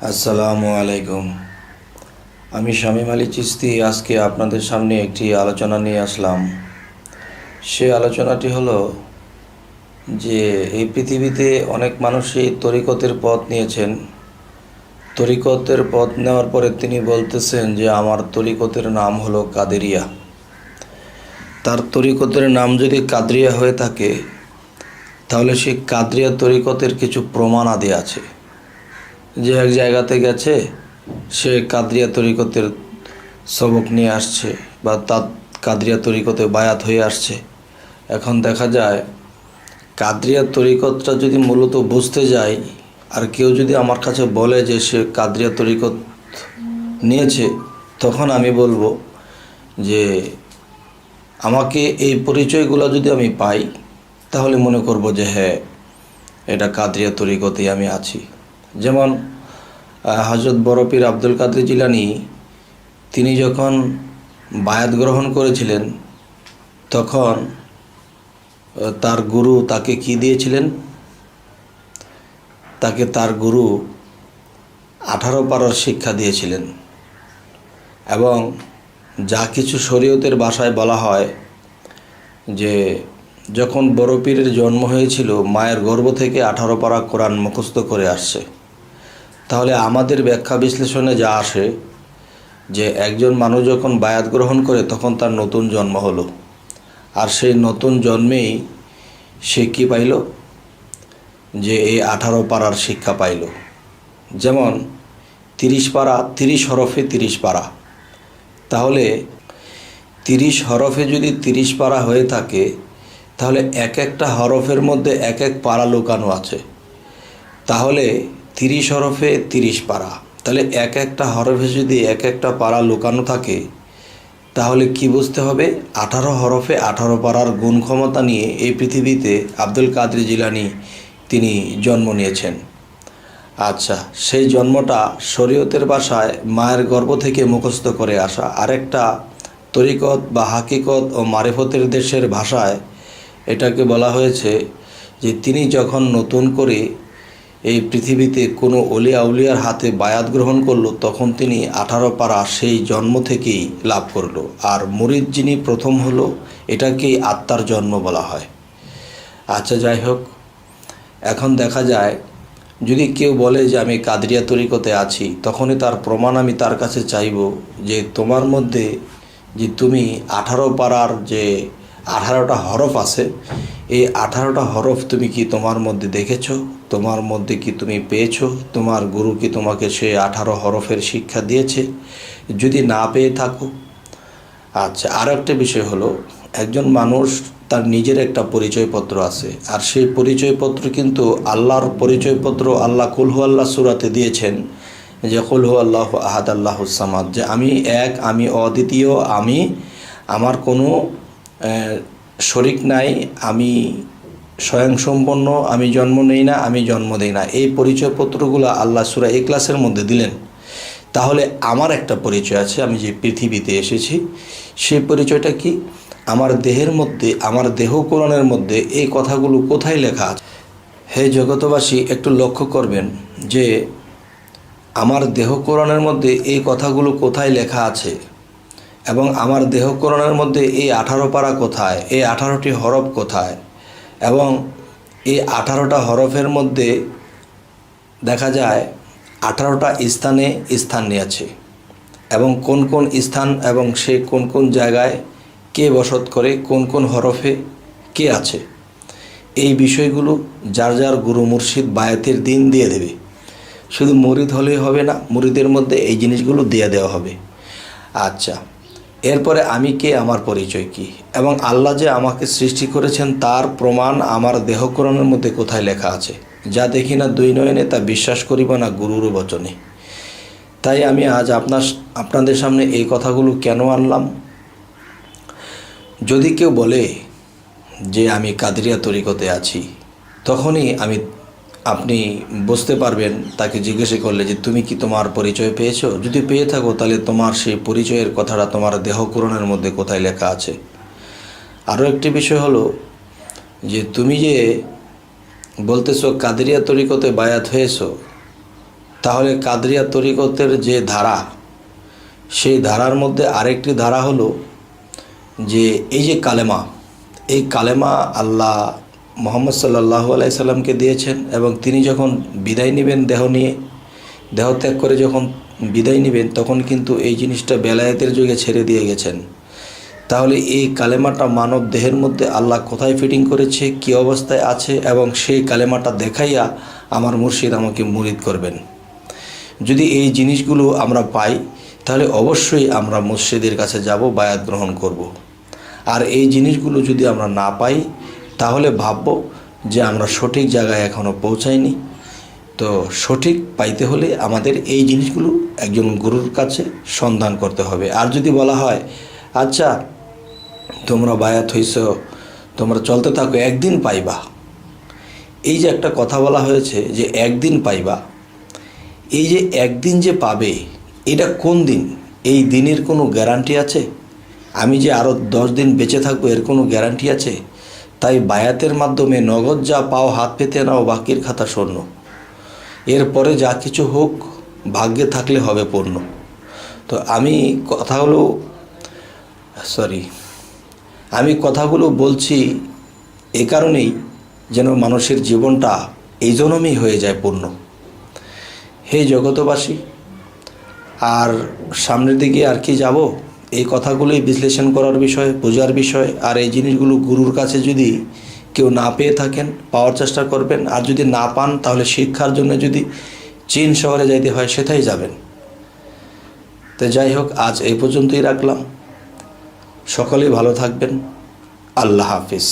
আসসালামু আলাইকুম। আমি শামীম আলী চিশতি আজকে আপনাদের সামনে একটি আলোচনা নিয়ে আসলাম। সে আলোচনাটি হলো যে এই পৃথিবীতে অনেক মানুষই তরিকতের পথ নিয়েছেন। তরিকতের পথ নেওয়ার পরে তিনি বলতেছেন যে আমার তরিকতের নাম হলো কাদেরিয়া। তার তরিকতের নাম যদি কাদরিয়া হয়ে থাকে তাহলে সেই কাদরিয়া তরিকতের কিছু প্রমাণ আদি আছে। যে এক জায়গাতে গেছে, সে কাদরিয়া তরিকতের সবক নিয়ে আসছে বা তার কাদরিয়া তরিকতে বায়াত হয়ে আসছে। এখন দেখা যায় কাদরিয়া তরিকতটা যদি মূলত বুঝতে যায়, আর কেউ যদি আমার কাছে বলে যে সে কাদরিয়া তরিকত নিয়েছে, তখন আমি বলবো যে আমাকে এই পরিচয়গুলো যদি আমি পাই তাহলে মনে করব যে হ্যাঁ, এটা কাদরিয়া তরিকতেই আমি আছি। যেমন হযরত বড় পীর আব্দুল কাদের জিলানী তিনি যখন বায়াত গ্রহণ করেছিলেন তখন তার গুরু তাকে কি দিয়েছিলেন? তাকে তার গুরু 18 পারার শিক্ষা দিয়েছিলেন। এবং যা কিছু শরীয়তের ভাষায় বলা হয় যে যখন বড় পীরের জন্ম হয়েছিল মায়ের গর্ভ থেকে 18 পারা কোরআন মুখস্থ করে আসছে। তাহলে আমাদের ব্যাখ্যা বিশ্লেষণে যা আসে যে একজন মানুষ যখন বায়াত গ্রহণ করে তখন তার নতুন জন্ম হলো, আর সেই নতুন জন্মেই সে কী পাইল? যে এই 18 পারার শিক্ষা পাইল। যেমন 30 পারা, 30 হরফে 30 পারা। তাহলে 30 হরফে যদি 30 পারা হয়ে থাকে তাহলে এক একটা হরফের মধ্যে এক এক পারা লুকানো আছে। তাহলে 30 হরফে 30 পারা, তাহলে এক একটা হরফে যদি এক একটা পারা লুকানো থাকে তাহলে কি বুঝতে হবে? 18 হরফে 18 পারার গুণ ক্ষমতা নিয়ে এই পৃথিবীতে আব্দুল কাদের জিলানী তিনি জন্ম নিয়েছেন। আচ্ছা, সেই জন্মটা শরীয়তের ভাষায় মায়ের গর্ভ থেকে মুখস্থ করে আসা। আরেকটা তরিকত বা হাকিকত ও মারিফতের দেশের ভাষায় এটাকে বলা হয়েছে যে তিনি যখন নতুন করে এই পৃথিবীতে কোনো অলিয়া আউলিয়ার হাতে বায়াত গ্রহণ করলো তখন তিনি 18 পারা সেই জন্ম থেকেই লাভ করলো। আর মুরিদ যিনি প্রথম হলো, এটাকেই আত্মার জন্ম বলা হয়। আচ্ছা, যাই হোক, এখন দেখা যায় যদি কেউ বলে যে আমি কাদরিয়া তরিকতে আছি, তখনই তার প্রমাণ আমি তার কাছে চাইব যে তোমার মধ্যে যে তুমি 18 পারার যে 18টা হরফ আছে, এই 18টা হরফ তুমি কি তোমার মধ্যে দেখেছ? তোমার মধ্যে কি তুমি পেয়েছো? তোমার গুরু কি তোমাকে সেই 18 হরফের শিক্ষা দিয়েছে? যদি না পেয়ে থাকো, আচ্ছা, আর একটা বিষয় হলো একজন মানুষ তার নিজের একটা পরিচয়পত্র আছে, আর সেই পরিচয়পত্র কিন্তু আল্লাহর পরিচয়পত্র। আল্লাহ কুল হু আল্লাহ সূরাতে দিয়েছেন যে কুল হু আল্লাহু আহাদ আল্লাহুস সামাদ, যে আমি এক, আমি অদ্বিতীয়, আমি আমার কোনো শরিক নাই, আমি স্বয়ংসম্পন্ন, আমি জন্ম নেই না, আমি জন্ম দেই না। এই পরিচয়পত্রগুলো আল্লাহ সূরা ইখলাসের মধ্যে দিলেন। তাহলে আমার একটা পরিচয় আছে, আমি যে পৃথিবীতে এসেছি সেই পরিচয়টা কি? আমার দেহের মধ্যে, আমার দেহ কোরআনের মধ্যে এই কথাগুলো কোথায় লেখা আছে? হে জগতবাসী, একটু লক্ষ্য করবেন যে আমার দেহ কোরআনের মধ্যে এই কথাগুলো কোথায় লেখা আছে এবং আমার দেহ কোরআনের মধ্যে এই 18 পারা কোথায়, এই 18টি হরফ কোথায়, এবং এই 18টা হরফের মধ্যে দেখা যায় 18টা স্থানে স্থান নিয়েছে এবং কোন কোন স্থান এবং সে কোন কোন জায়গায় কে বসত করে, কোন কোন হরফে কে আছে, এই বিষয়গুলো যার যার গুরু মুর্শিদ বায়াতের দিন দিয়ে দেবে। শুধু মুরিদ হলেই হবে না, মুরিদের মধ্যে এই জিনিসগুলো দিয়ে দেওয়া হবে। আচ্ছা, এরপরে আমি কে, আমার পরিচয় কি, এবং আল্লাহ যে আমাকে সৃষ্টি করেছেন তার প্রমাণ আমার দেহ কোরআনের মধ্যে কোথায় লেখা আছে? যা দেখি না দুই নয়নে তা বিশ্বাস করিব না গুরুর বচনে। তাই আমি আজ আপনাদের সামনে এই কথাগুলো কেন আনলাম? যদি কেউ বলে যে আমি কাদরিয়া তরিকতে আছি, তখনই আপনি বুঝতে পারবেন তাকে জিজ্ঞাসা করলে যে তুমি কি তোমার পরিচয় পেয়েছো? যদি পেয়ে থাকো তাহলে তোমার সেই পরিচয়ের কথাটা তোমার দেহ কোরআনের মধ্যে কোথায় লেখা আছে? আরও একটি বিষয় হলো যে তুমি যে বলতেছো কাদরিয়া তরিকতে বায়াত হয়েছো, তাহলে কাদরিয়া তরিকতের যে ধারা, সেই ধারার মধ্যে আরেকটি ধারা হলো যে এই যে কালেমা, এই কালেমা আল্লাহ মুহাম্মদ সাল্লাল্লাহু আলাইহি সাল্লামকে দিয়েছেন, এবং তিনি যখন বিদায় নেবেন দেহ ত্যাগ করে যখন বিদায় নেবেন, তখন কিন্তু এই জিনিসটা বেলায়েতের যুগে ছেড়ে দিয়ে গেছেন। তাহলে এই কালেমাটা মানব দেহের মধ্যে আল্লাহ কোথায় ফিটিং করেছে, কী অবস্থায় আছে, এবং সেই কালেমাটা দেখাইয়া আমার মুর্শিদ আমাকে মুরিদ করবেন। যদি এই জিনিসগুলো আমরা পাই, তাহলে অবশ্যই আমরা মুর্শিদের কাছে যাব, বায়াত গ্রহণ করব। আর এই জিনিসগুলো যদি আমরা না পাই, তাহলে ভাবব যে আমরা সঠিক জায়গায় এখনও পৌঁছাইনি। তো সঠিক পাইতে হলে আমাদের এই জিনিসগুলো একজন গুরুর কাছে সন্ধান করতে হবে। আর যদি বলা হয় আচ্ছা তোমরা বায়াত হইছ, তোমরা চলতে থাকো, একদিন পাইবা, এই যে একটা কথা বলা হয়েছে যে একদিন পাইবা, এই যে একদিন যে পাবে, এটা কোন দিন? এই দিনের কোনো গ্যারান্টি আছে? আমি যে আরও 10 দিন বেঁচে থাকবো, এর কোনো গ্যারান্টি আছে? তাই বায়াতের মাধ্যমে নগদ যা পাও হাত পেতে নাও, বাকির খাতা শূন্য। এরপরে যা কিছু হোক, ভাগ্যে থাকলে হবে পূর্ণ। তো আমি কথাগুলো বলছি এ কারণেই যেন মানুষের জীবনটা এই জন্যই হয়ে যায় পূর্ণ। হে জগতবাসী, আর সামনের দিকে আর কি যাব, এই কথাগুলোই বিশ্লেষণ করার বিষয়, বোঝার বিষয়। আর এই জিনিসগুলো গুরুর কাছে যদি কেউ না পেয়ে থাকেন, পাওয়ার চেষ্টা করবেন। আর যদি না পান, তাহলে শিক্ষার জন্য যদি চীন শহরে যাইতে হয়, সেটাই যাবেন। তো যাই হোক, আজ এই পর্যন্তই রাখলাম। সকলেই ভালো থাকবেন। আল্লাহ হাফিজ।